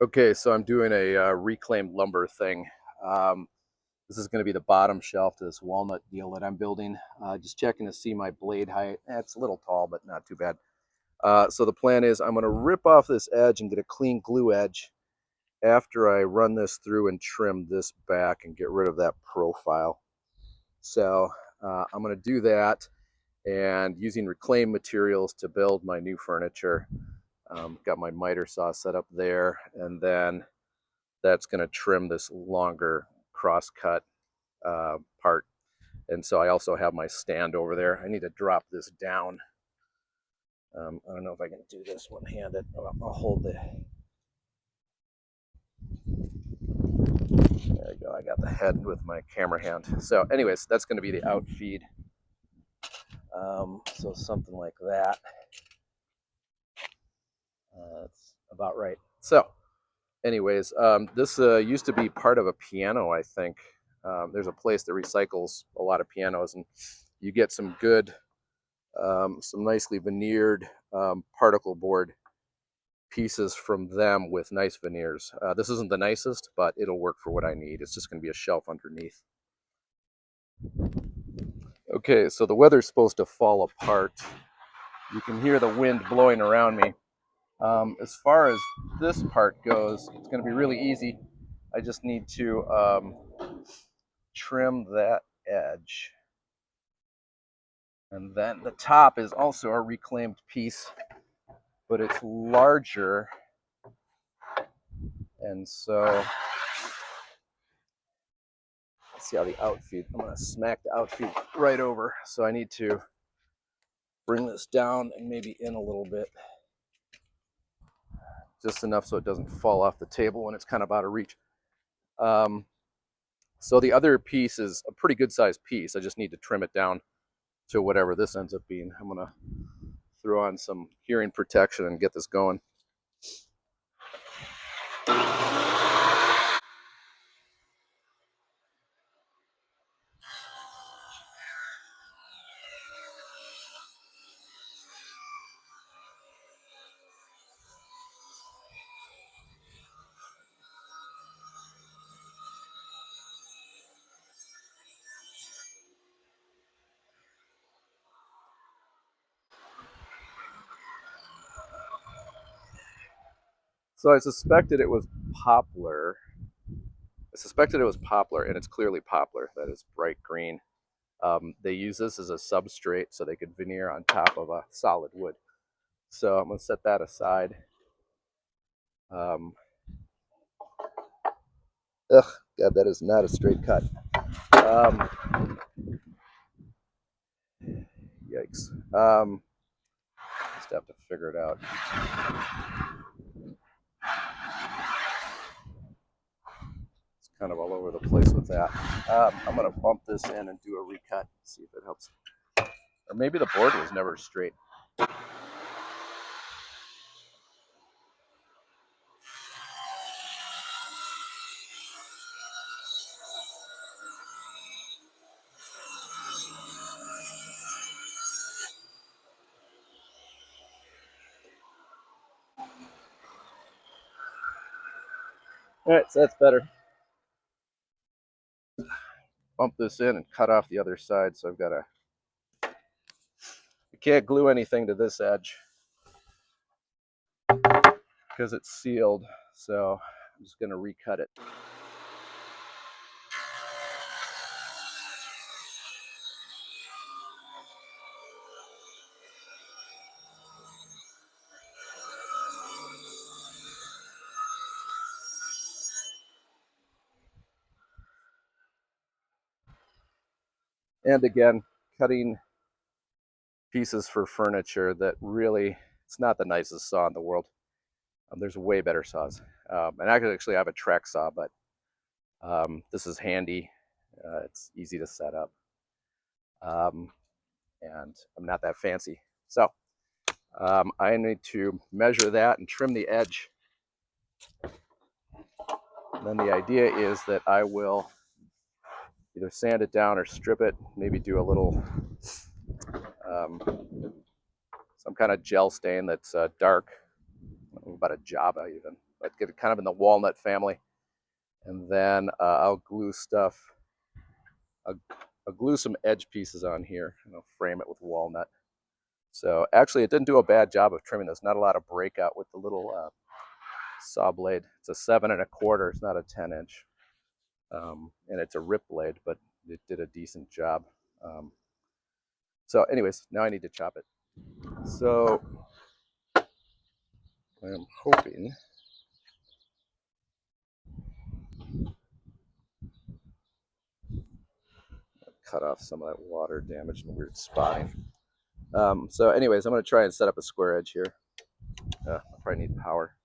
Okay, so I'm doing a reclaimed lumber thing. Um, this is going to be the bottom shelf to this walnut deal that I'm building. Just checking to see my blade height. It's a little tall, but not too bad. So the plan is I'm going to rip off this edge and get a clean glue edge after I run this through and trim this back and get rid of that profile. So I'm going to do that and using reclaimed materials to build my new furniture. Got my miter saw set up there, and then that's going to trim this longer cross-cut part. And so I also have my stand over there. I need to drop this down. I don't know if I can do this one-handed. I'll hold the... There you go. I got the head with my camera hand. So anyways, that's going to be the outfeed. So something like that. That's about right. So anyways, this used to be part of a piano, I think. There's a place that recycles a lot of pianos, and you get some good, some nicely veneered particle board pieces from them with nice veneers. This isn't the nicest, but it'll work for what I need. It's just going to be a shelf underneath. Okay, so the weather's supposed to fall apart. You can hear the wind blowing around me. As far as this part goes, it's going to be really easy. I just need to trim that edge. And then the top is also a reclaimed piece, but it's larger. And so, let's see how the outfeed, I'm going to smack the outfeed right over. So I need to bring this down and maybe in a little bit. Just enough so it doesn't fall off the table when it's kind of out of reach. So the other piece is a pretty good sized piece. I just need to trim it down to whatever this ends up being. I'm gonna throw on some hearing protection and get this going. So I suspected it was poplar. And it's clearly poplar. That is bright green. They use this as a substrate so they could veneer on top of a solid wood. So I'm going to set that aside. God, that is not a straight cut. Yikes. Just have to figure it out. It's kind of all over the place with that. I'm going to bump this in and do a recut, see if it helps. Or maybe the board was never straight. All right, so that's better. Bump this in and cut off the other side. So I've got to, I can't glue anything to this edge because it's sealed. So I'm just going to recut it. And again, cutting pieces for furniture that really, it's not the nicest saw in the world. There's way better saws. And I could actually have a track saw, but this is handy. It's easy to set up. And I'm not that fancy. So I need to measure that and trim the edge. And then the idea is that I will either sand it down or strip it, maybe do a little, some kind of gel stain that's dark, about a Java even. I'd get it kind of in the walnut family. And then I'll glue stuff. I'll glue some edge pieces on here, and I'll frame it with walnut. So actually, it didn't do a bad job of trimming this. Not a lot of breakout with the little saw blade. It's a 7 1/4. It's not a 10-inch, and it's a rip blade, but it did a decent job. So, anyways, now I need to chop it. So I'm hoping cut off some of that water damage and weird spotting. So anyways, I'm going to try and set up a square edge here. I'll probably need power.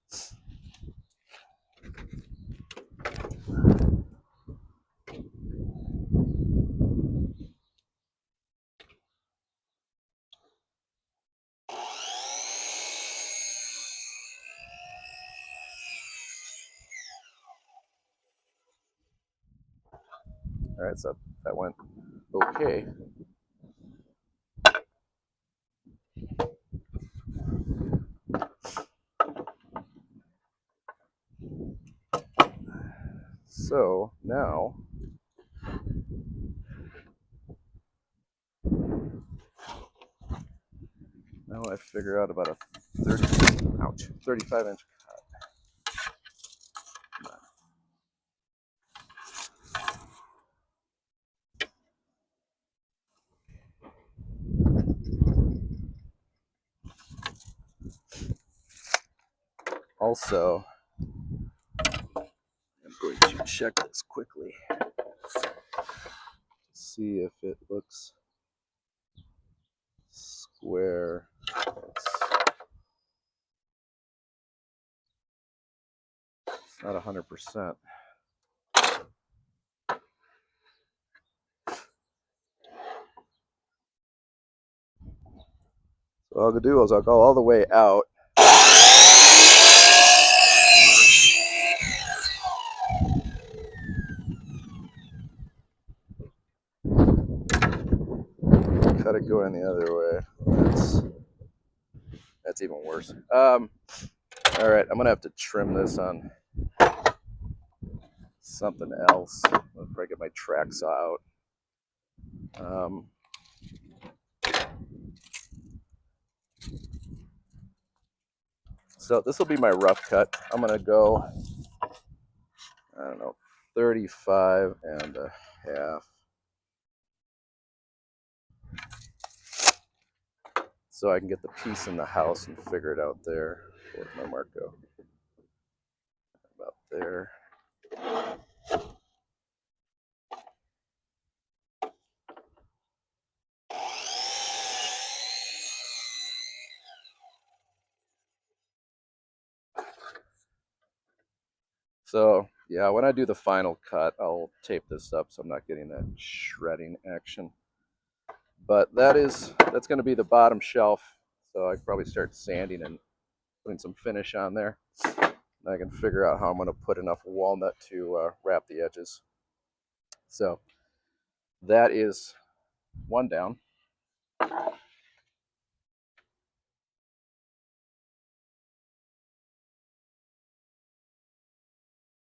All right, so that went okay. So now I figure out about a 35-inch cut. Also, I'm going to check this quickly. See if it looks square. It's not 100%. So all I'll do is I'll go all the way out. Cut it going the other way. That's even worse. All right, I'm gonna have to trim this on something else. I'll probably get my track saw out. So this will be my rough cut. I'm gonna go, I don't know, 35 1/2. So I can get the piece in the house and figure it out there. Where'd my mark go? About there. So yeah, when I do the final cut, I'll tape this up so I'm not getting that shredding action. But that's going to be the bottom shelf. So I can probably start sanding and putting some finish on there. And I can figure out how I'm going to put enough walnut to wrap the edges. So that is one down.